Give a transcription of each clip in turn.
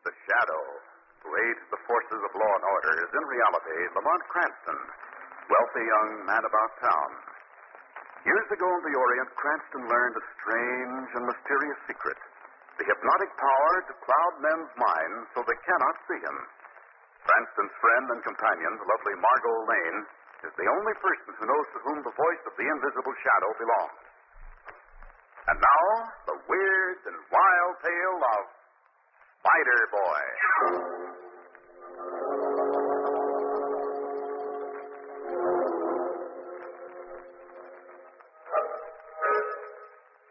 The Shadow, who aids the forces of law and order, is in reality Lamont Cranston, wealthy young man about town. Years ago in the Orient, Cranston learned a strange and mysterious secret. The hypnotic power to cloud men's minds so they cannot see him. Cranston's friend and companion, the lovely Margot Lane, is the only person who knows to whom the voice of the invisible shadow belongs. And now, the weird and wild tale of Spider Boy.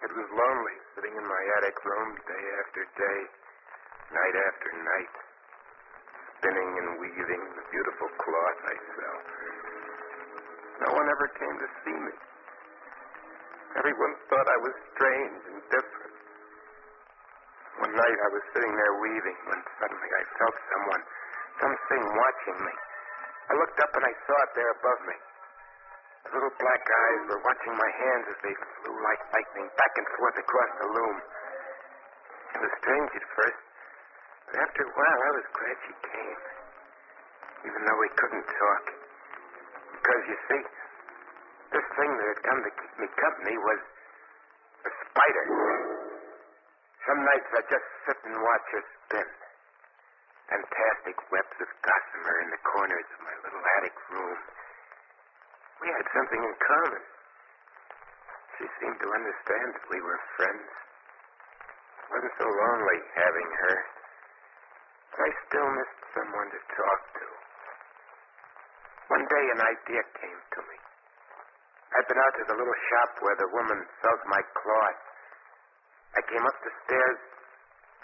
It was lonely, sitting in my attic room day after day, night after night, spinning and weaving the beautiful cloth I sell. No one ever came to see me. Everyone thought I was strange and different. One night I was sitting there weaving when suddenly I felt something watching me. I looked up and I saw it there above me. The little black eyes were watching my hands as they flew like lightning back and forth across the loom. It was strange at first, but after a while I was glad she came, even though we couldn't talk. Because, you see, this thing that had come to keep me company was a spider. Some nights I'd just sit and watch her spin. Fantastic webs of gossamer in the corners of my little attic room. We had something in common. She seemed to understand that we were friends. It wasn't so lonely having her. But I still missed someone to talk to. One day an idea came to me. I'd been out to the little shop where the woman sells my cloth. I came up the stairs.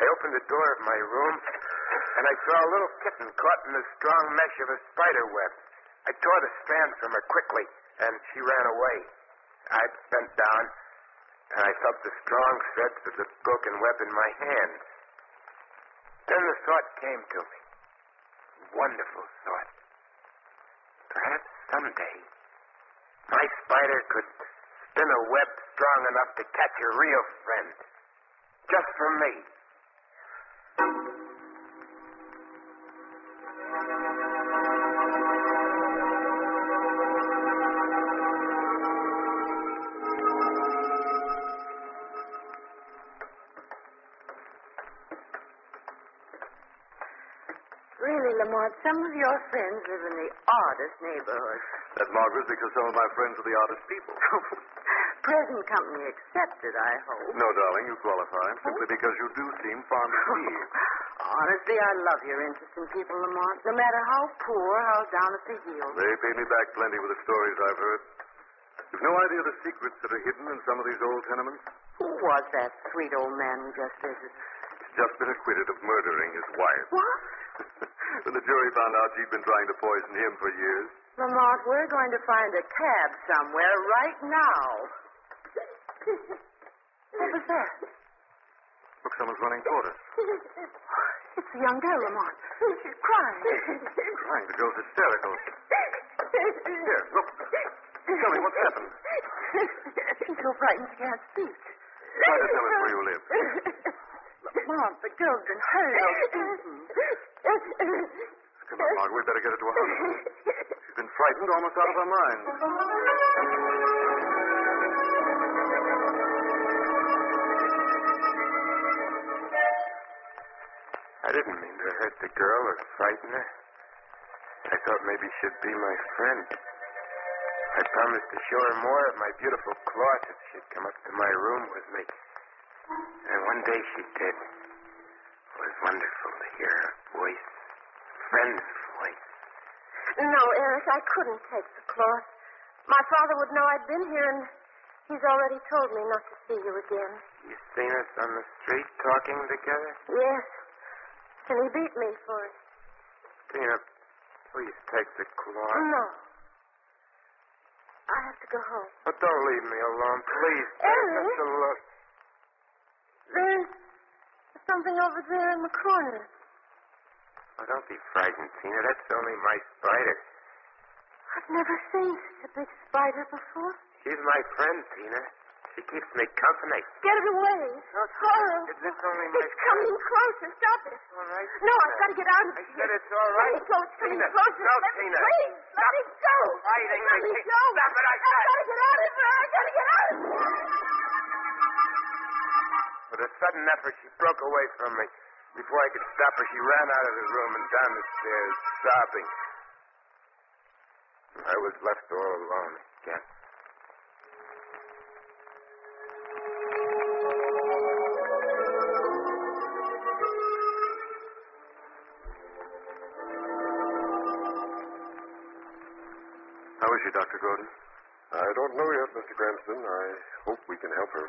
I opened the door of my room, and I saw a little kitten caught in the strong mesh of a spider web. I tore the strands from her quickly, and she ran away. I bent down, and I felt the strong threads of the broken web in my hands. Then the thought came to me. Wonderful thought. Perhaps someday my spider could spin a web strong enough to catch a real friend. Just for me. Really, Lamont, some of your friends live in the oddest neighborhood. That, Margaret, because some of my friends are the oddest people. Present company accepted, I hope. No, darling, you qualify. Simply because you do seem fond of me. Honestly, I love your interest in people, Lamont. No matter how poor, how down at the heel. They pay me back plenty with the stories I've heard. You've no idea the secrets that are hidden in some of these old tenements? Who was that sweet old man who just visited? He's just been acquitted of murdering his wife. What? When the jury found out she'd been trying to poison him for years. Lamont, we're going to find a cab somewhere right now. What was that? Look, someone's running toward us. It's a young girl, Lamont. She's crying. Crying? The girl's hysterical. Here, look. Tell me, what's happened? She's so frightened she can't speak. Try to tell us where you live. Lamont, the girl's been hurt or beaten. Come on, Margaret. We'd better get her to a hospital. She's been frightened almost out of her mind. I didn't mean to hurt the girl or frighten her. I thought maybe she'd be my friend. I promised to show her more of my beautiful cloth if she'd come up to my room with me. And one day she did. It was wonderful to hear her voice, friend's voice. No, Eric, I couldn't take the cloth. My father would know I'd been here, and he's already told me not to see you again. You seen us on the street talking together? Yes. And he beat me for it. Tina, please take the cloth. No. I have to go home. But don't leave me alone, please. Eric? Just a look. There's something over there in the corner. Oh, don't be frightened, Tina. That's only my spider. I've never seen such a big spider before. She's my friend, Tina. She keeps me company. Get it away. Carl. It's only my It's coming closer. Stop it. All right. No, I've got to get out of I here. said it's all right. Let me go. It's coming Tina, closer. no, Let me, Tina. please, let me go. Fighting. Let me go. Stop it, I I've got to get out of here. I've got to get out of here. With a sudden effort, she broke away from me. Before I could stop her, she ran out of the room and down the stairs, sobbing. I was left all alone again. How is she, Dr. Gordon? I don't know yet, Mr. Cranston. I hope we can help her.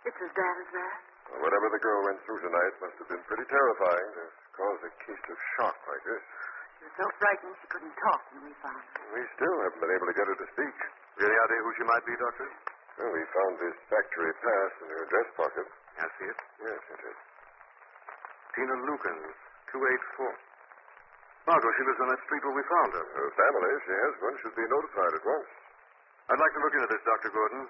It's as bad as that? Well, whatever the girl went through tonight must have been pretty terrifying to cause a case of shock like this. She was so frightened she couldn't talk when we found her. We still haven't been able to get her to speak. Any idea who she might be, Doctor? Well, we found this factory pass in her dress pocket. I see it. Yes, it is. Tina Lukens, 284. Margot, she lives on that street where we found her. Her family, if she has one, should be notified at once. I'd like to look into this, Dr. Gordon.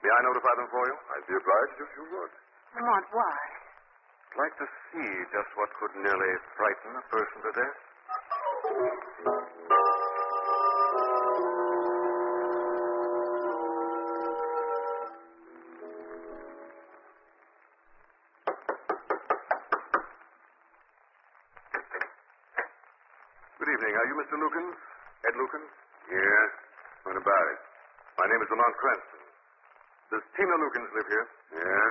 May I notify them for you? I'd be obliged if you would. Lamont, why? I'd like to see just what could nearly frighten a person to death. Good evening. Are you Mr. Lukens? Ed Lukens? Yeah. What about it? My name is Lamont Cranston. Does Tina Lukens live here? Yeah.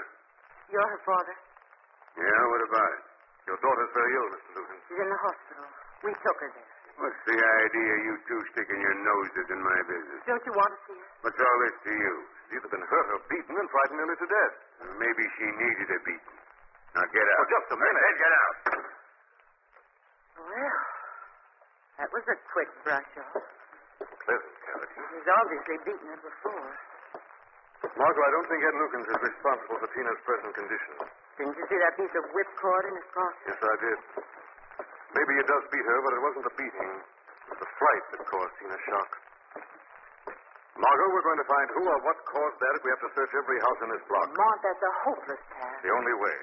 You're her father. Yeah, what about it? Your daughter's very ill, Mr. Lukens. She's in the hospital. We took her there. What's the idea of you two sticking your noses in my business? Don't you want to see her? What's all this to you? She's either been hurt or beaten and frightened nearly to death. Maybe she needed a beating. Now get out. Oh, just a minute. Hey, get out. Well, that was a quick brush off. Pleasant, Cavity. He's obviously beaten her before. Margot, I don't think Ed Lukens is responsible for Tina's present condition. Didn't you see that piece of whipcord in his pocket? Yes, I did. Maybe he does beat her, but it wasn't the beating. It was the fright that caused Tina's shock. Margot, we're going to find who or what caused that if we have to search every house in this block. Lamont, that's a hopeless task. The only way.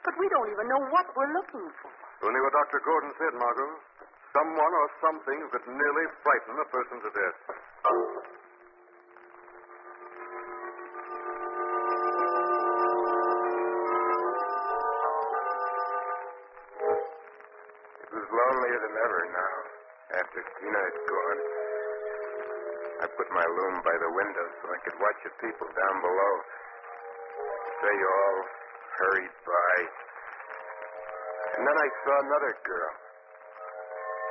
But we don't even know what we're looking for. Only what Dr. Gordon said, Margot. Someone or something that nearly frightened a person to death. It was lonelier than ever now, after Tina had gone. I put my loom by the window so I could watch the people down below. They all hurried by. And then I saw another girl.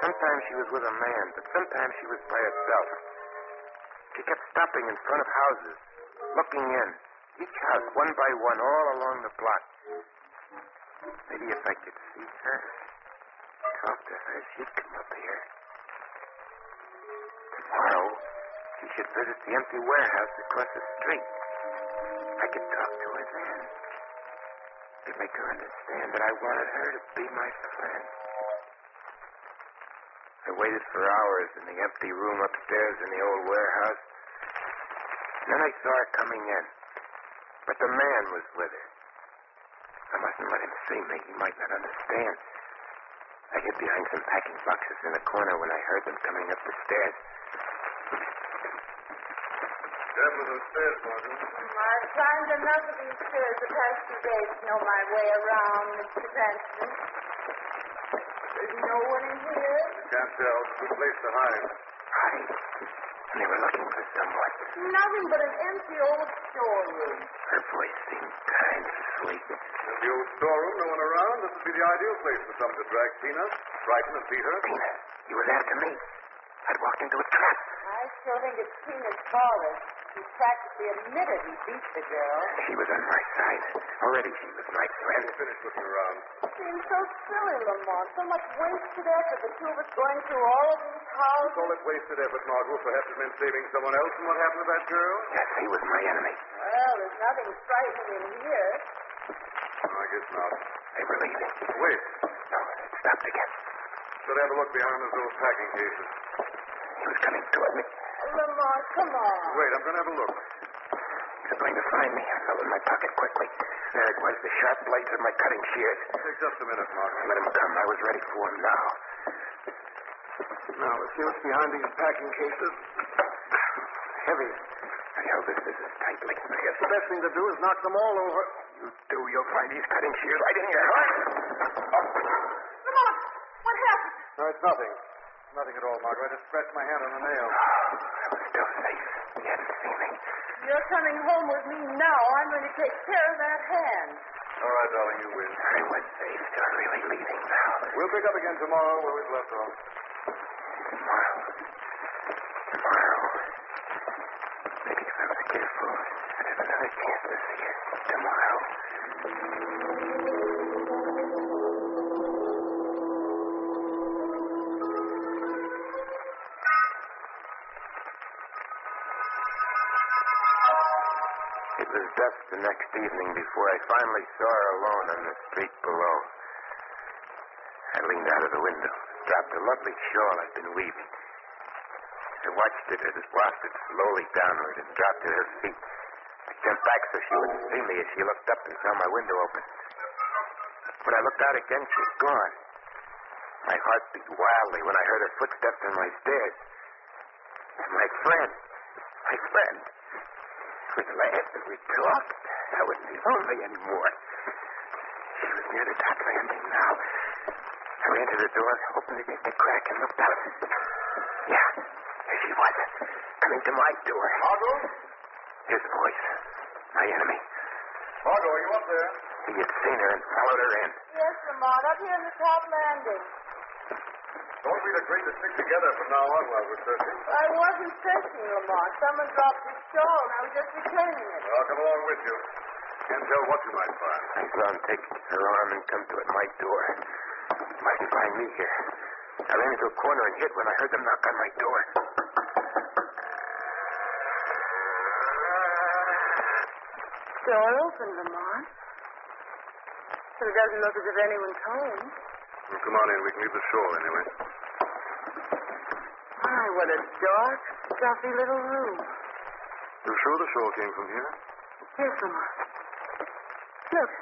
Sometimes she was with a man, but sometimes she was by herself. She kept stopping in front of houses, looking in, each house one by one, all along the block. Maybe if I could see her, talk to her, she'd come up here. Tomorrow, she should visit the empty warehouse across the street. I could talk to her then. Could make her understand that I wanted her to be my friend. I waited for hours in the empty room upstairs in the old warehouse. And then I saw her coming in. But the man was with her. I mustn't let him see me. He might not understand. I hid behind some packing boxes in the corner when I heard them coming up the stairs. Careful those stairs, Margot. I've climbed enough of these stairs the past 2 days to know my way around, Mr. Cranston. There's no one in here. Can't tell. It's a good place to hide. Hide. And they were looking for someone. Nothing but an empty old storeroom. Her voice seemed kind of sweet. In the old storeroom, no one around. This would be the ideal place for someone to drag Tina, frighten and beat her. Tina, he was after me. I'd walked into a trap. I still think it's Tina's father. He practically admitted he beat the girl. She was on my side. Already she was my friend. Finished looking around. It seems so silly, Lamont. So much wasted effort, the two of us going through all of these houses. All that wasted effort, Margot, perhaps it meant saving someone else from what happened to that girl? Yes, he was my enemy. Well, there's nothing frightening in here. No, I guess not. They were leaving. Wait. No, it stopped again. Should have a look behind those old packing cases. He was coming toward me. Lamont, come on. Wait, I'm going to have a look. They're going to find me. I felt in my pocket quickly. There it was, the sharp blades of my cutting shears. Take just a minute, Margot. Let him come. I was ready for him now. Now, let's see what's behind these packing cases. Heavy. I held this business tightly. I guess the best thing to do is knock them all over. You do. You'll find these cutting shears right in your heart. Lamont, what happened? No, it's nothing. Nothing at all, Margot. I just scratched my hand on a nail. I was still safe. He hadn't seen me. You're coming home with me now. I'm going to take care of that hand. All right, darling, you win. I was safe. They're really leaving now. We'll pick up again tomorrow where we've left off. Tomorrow. Maybe if I was careful, I'd have another chance to see it. Tomorrow. It was dusk the next evening before I finally saw her alone on the street below. I leaned out of the window, dropped a lovely shawl I'd been weaving. I watched it as it wafted slowly downward and dropped to her feet. I jumped back so she wouldn't see me as she looked up and saw my window open. When I looked out again, she'd gone. My heart beat wildly when I heard her footsteps on my stairs. My friend. With the last that we talked, I wouldn't be lonely anymore. She was near the top landing now. I ran to the door, opened it just a crack, and looked out. Yeah, there she was, coming to my door. Margot? His voice, my enemy. Margot, are you up there? He had seen her and followed her in. Yes, Lamont, up here in the top landing. Don't we'd agree to stick together from now on while we're searching? I wasn't searching, Lamont. Someone dropped his shawl, and I was just returning it. Well, I'll come along with you. Can't tell what you might find. I saw him take her arm and come to at my door. Mightn't find me here. I ran into a corner and hid when I heard them knock on my door. Door open, Lamont. But it doesn't look as if anyone's home. Well, come on in. We can leave the shawl anyway. My, what a dark, stuffy little room. You sure the shawl came from here? Yes, Lamont. Look.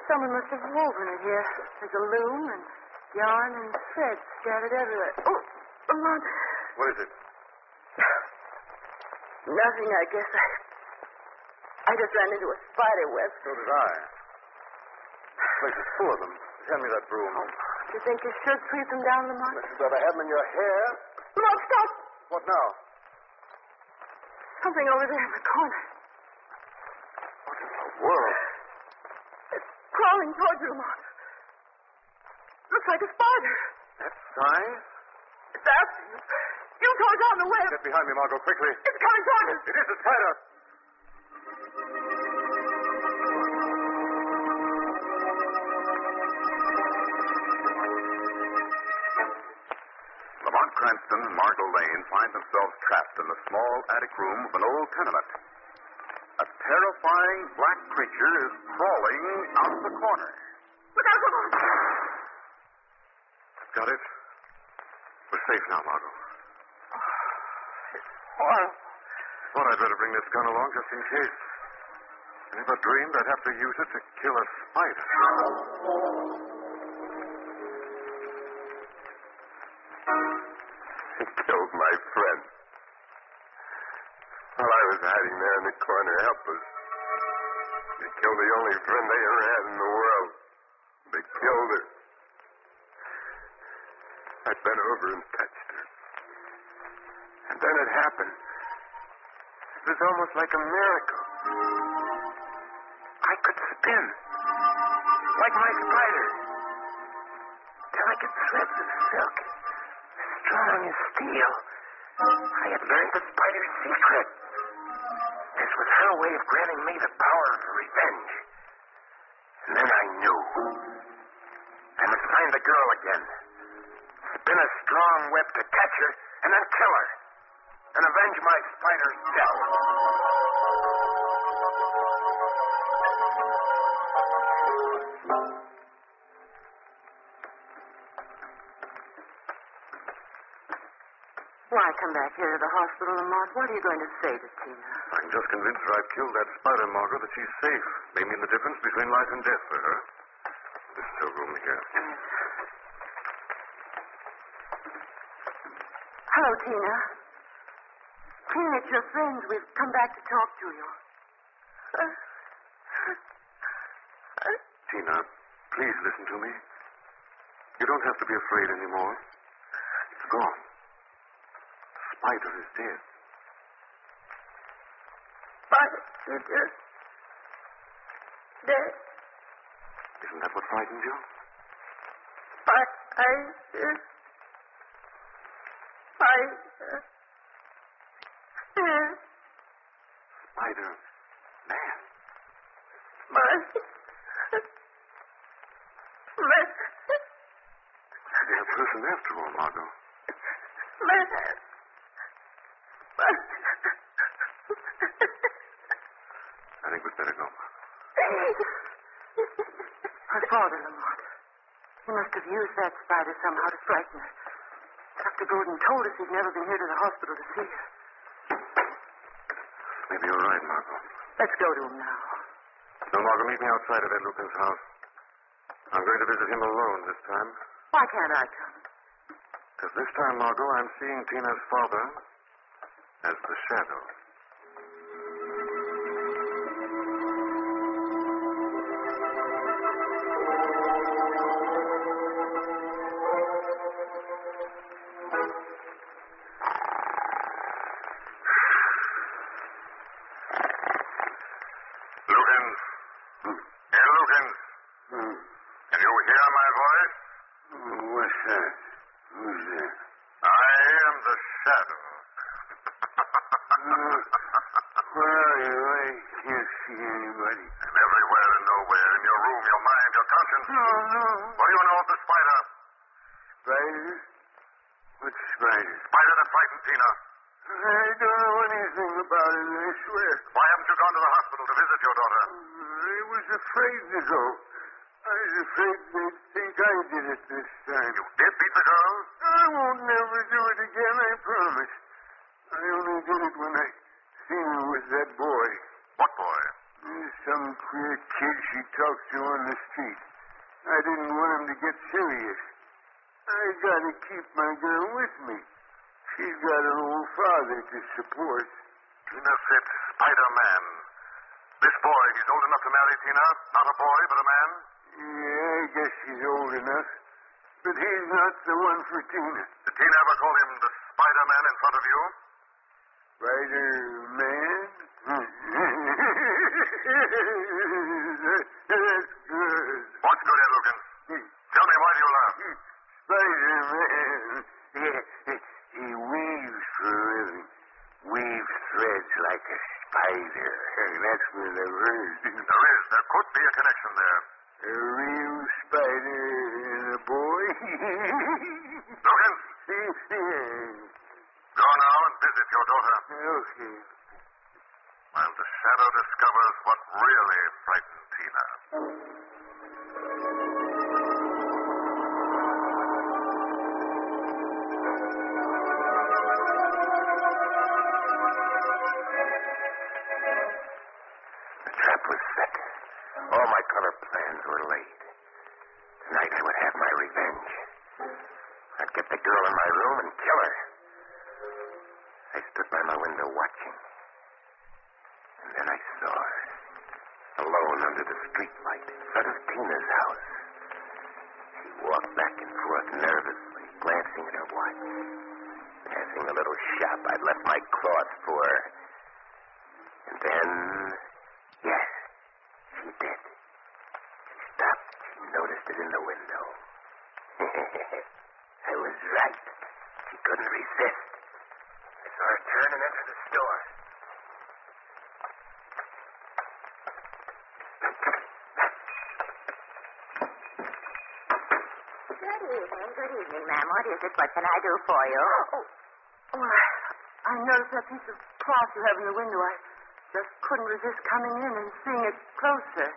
Someone must have woven it here. There's a loom and yarn and thread scattered everywhere. Oh, Lamont. What is it? Nothing, I guess. I just ran into a spider web. So did I. This place is full of them. Hand me that broom. Oh, do you think you should sweep them down, Lamont? Unless you'd rather have them in your hair. Lamont, stop! What now? Something over there in the corner. What in the world? It's crawling towards you, Lamont. Looks like a spider. That size? It's after you. You tore down the web. Get behind me, Margot, quickly. It's coming toward us. It is a spider. Lamont Cranston and Margot Lane find themselves trapped in the small attic room of an old tenement. A terrifying black creature is crawling out of the corner. Look out, Lamont. Got it? We're safe now, Margot. Horrible. Thought I'd better bring this gun along just in case. I never dreamed I'd have to use it to kill a spider. He killed my friend. While I was hiding there in the corner, helpless. They killed the only friend they ever had in the world. They killed her. I bent over and touched her. And then it happened. It was almost like a miracle. I could spin. Like my spider. Delicate threads of silk. Strong as steel. I had learned the spider's secret. This was her way of granting me the power of revenge. And then I knew. I must find the girl again. Spin a strong web to catch her, and then kill her. And avenge my spider's death. Why, come back here to the hospital, Lamont, what are you going to say to Tina? I'm just convinced that I've killed that spider, Margot, that she's safe. May mean the difference between life and death for her. This is her room here. Yes. Hello, Tina. Tina, it's your friends. We've come back to talk to you. Tina, please listen to me. You don't have to be afraid anymore. It's gone. Spider is dead. Spider dead. Isn't that what frightened you? Spider. Man. You're a person after all, Margot. I think we'd better go. Her father, Lamont. He must have used that spider somehow to frighten her. Dr. Gordon told us he'd never been here to the hospital to see her. Maybe you're right, Margot. Let's go to him now. No, Margot, meet me outside of Ed Lucan's house. I'm going to visit him alone this time. Why can't I come? Because this time, Margot, I'm seeing Tina's father as the shadow. Support. Tina said Spider-Man. This boy, he's old enough to marry Tina? Not a boy, but a man? Yeah, I guess he's old enough. But he's not the one for Tina. Did Tina ever call him the Spider-Man in front of you? Spider-Man? That's good. What's good, Ed Lucan? Tell me, why do you laugh? Spider-Man. Yeah, he weaves for a living. Weaves threads like a spider. That's what I've heard. There could be a connection there. A real spider and a boy? Lucan! Yeah. Go now and visit your daughter. Okay. While the shadow discovers what really frightened Tina. All my color plans were laid. Tonight I would have my revenge. I'd get the girl in my room and kill her. I stood by my window watching. And then I saw her, alone under the streetlight in front of Tina's house. She walked back and forth nervously, glancing at her watch, passing the little shop I'd left my cloth for. And then, yes, she did. She stopped. She noticed it in the window. I was right. She couldn't resist. I saw her turn and enter the store. Good evening, ma'am. What is it? What can I do for you? I noticed that piece of cloth you have in the window. I just couldn't resist coming in and seeing it closer.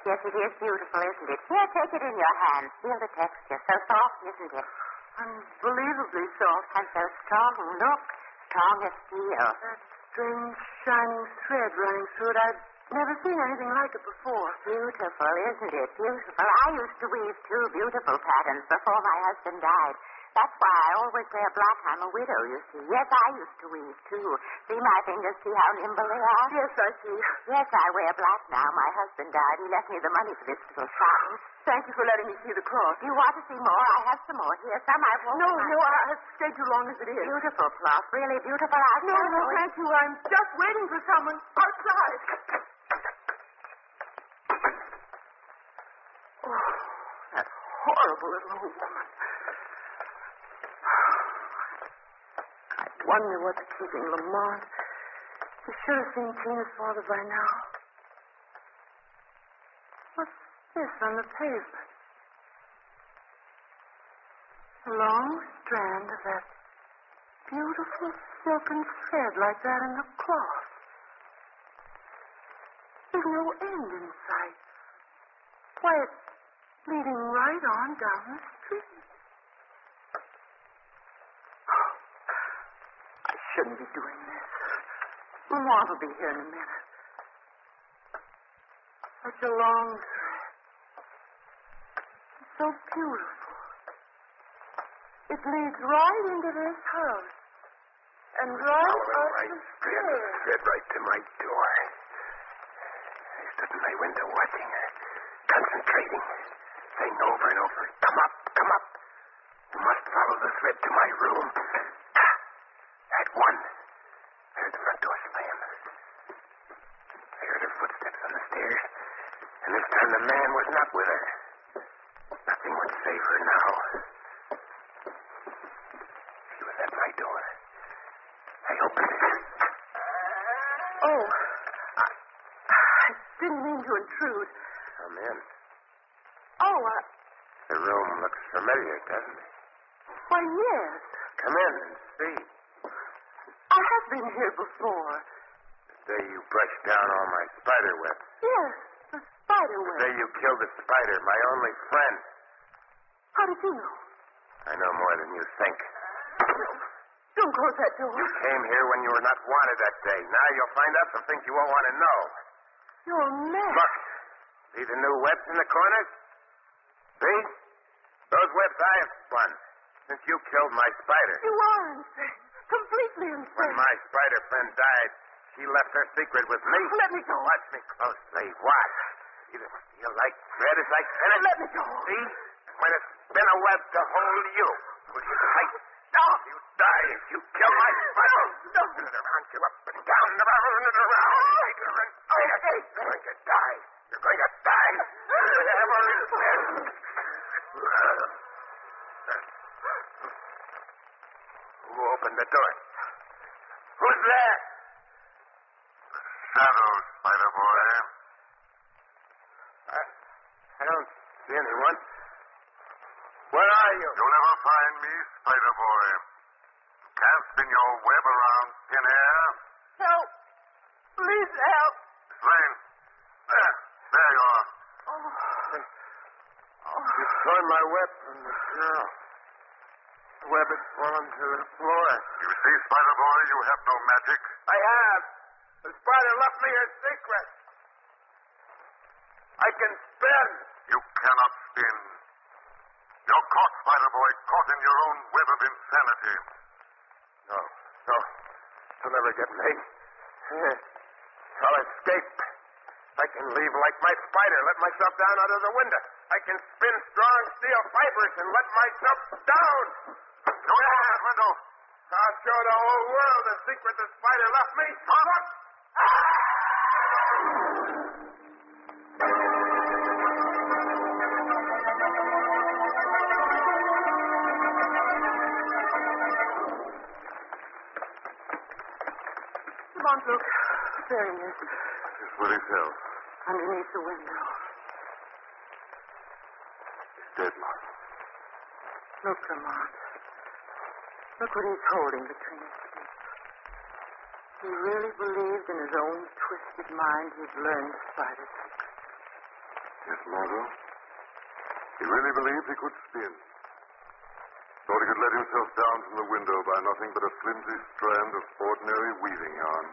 Yes, it is beautiful, isn't it? Here, take it in your hands. Feel the texture. So soft, isn't it? Unbelievably soft. And so strong. Look, strong as steel. That strange shining thread running through it. I've never seen anything like it before. Beautiful, isn't it? Beautiful. I used to weave 2 beautiful patterns before my husband died. That's why I always wear black. I'm a widow, you see. Yes, I used to weave, too. See my fingers? See how nimble they are? Yes, I see. Yes, I wear black now. My husband died. He left me the money for this little shop. Thank you for letting me see the cross. Do you want to see more? I have some more here. Some I won't. No, I've stayed too long as it is. Beautiful cloth. Really beautiful. I'll No, tell you. thank you. I'm just waiting for someone outside. Oh, that horrible little old woman. I wonder what's keeping Lamont. He should have seen Tina's father by now. What's this on the pavement? A long strand of that beautiful silken thread like that in the cloth. There's no end in sight. Why, it's leading right on down the street. I shouldn't be doing this. Lamont will be here in a minute. Such a long thread. It's so beautiful. It leads right into this house. And right up the stairs. Thread right to my door. I stood in my window watching her, concentrating, saying over and over, "Come up, come up. You must follow the thread to my room." At one, I heard the front door slam. I heard her footsteps on the stairs, and this time the man was not with her. Nothing would save her now. She was at my door. I opened it. Oh, I didn't mean to intrude. Come in. Oh, The room looks familiar, doesn't it? why, yes. Come in and see. I have been here before. The day you brushed down all my spider webs. Yes, the spider The web. day you killed a spider, my only friend. How did you know? I know more than you think. Don't close that door. You came here when you were not wanted that day. Now you'll find out some things you won't want to know. You're mad. Look, see the new webs in the corners? See? Those webs I have spun since you killed my spider. You are insane. Completely When insane. my spider friend died, she left her secret with me. Let me go. Watch me closely. Watch. You like thread as I spin it? Let me go. See? I'm going to spin a web to hold you. Will you fight? No. You die if you kill my spider. No. Spin it around you up and down and around and around. Bigger and bigger. You're going to die. You're going to die. Forever and ever. Who opened the door? Who's there? Shadow, Spider Boy. I don't see anyone. Where are you? You'll never find me, Spider Boy. Can't spin your web around thin air. Help. Please help. Lane. There you are. You torn my web from the girl. The web has fallen to the floor. You see, Spider Boy, you have no magic. I have. The spider left me her secret. I can spin. You cannot spin. You're caught, Spider Boy, caught in your own web of insanity. No. You'll never get me. I'll escape. I can leave like my spider, let myself down out of the window. I can spin strong steel fibers and let myself down. Don't open that window. I'll show the whole world the secret the spider left me. Look! Lamont, look. There he is. Just what he fell. Underneath the window. He's dead, Martha. Look, Lamont. Look what he's holding between his teeth. He really believed in his own twisted mind he'd learned the spider's secret. Yes, Margot. He really believed he could spin. Thought he could let himself down from the window by nothing but a flimsy strand of ordinary weaving yarn.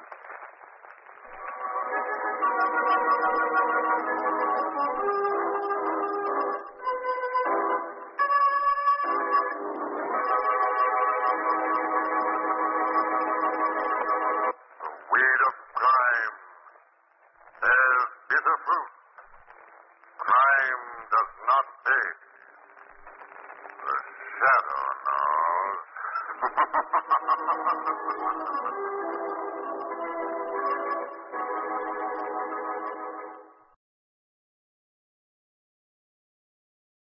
The weed of crime bears bitter fruit. Crime does not beg. The shadow knows.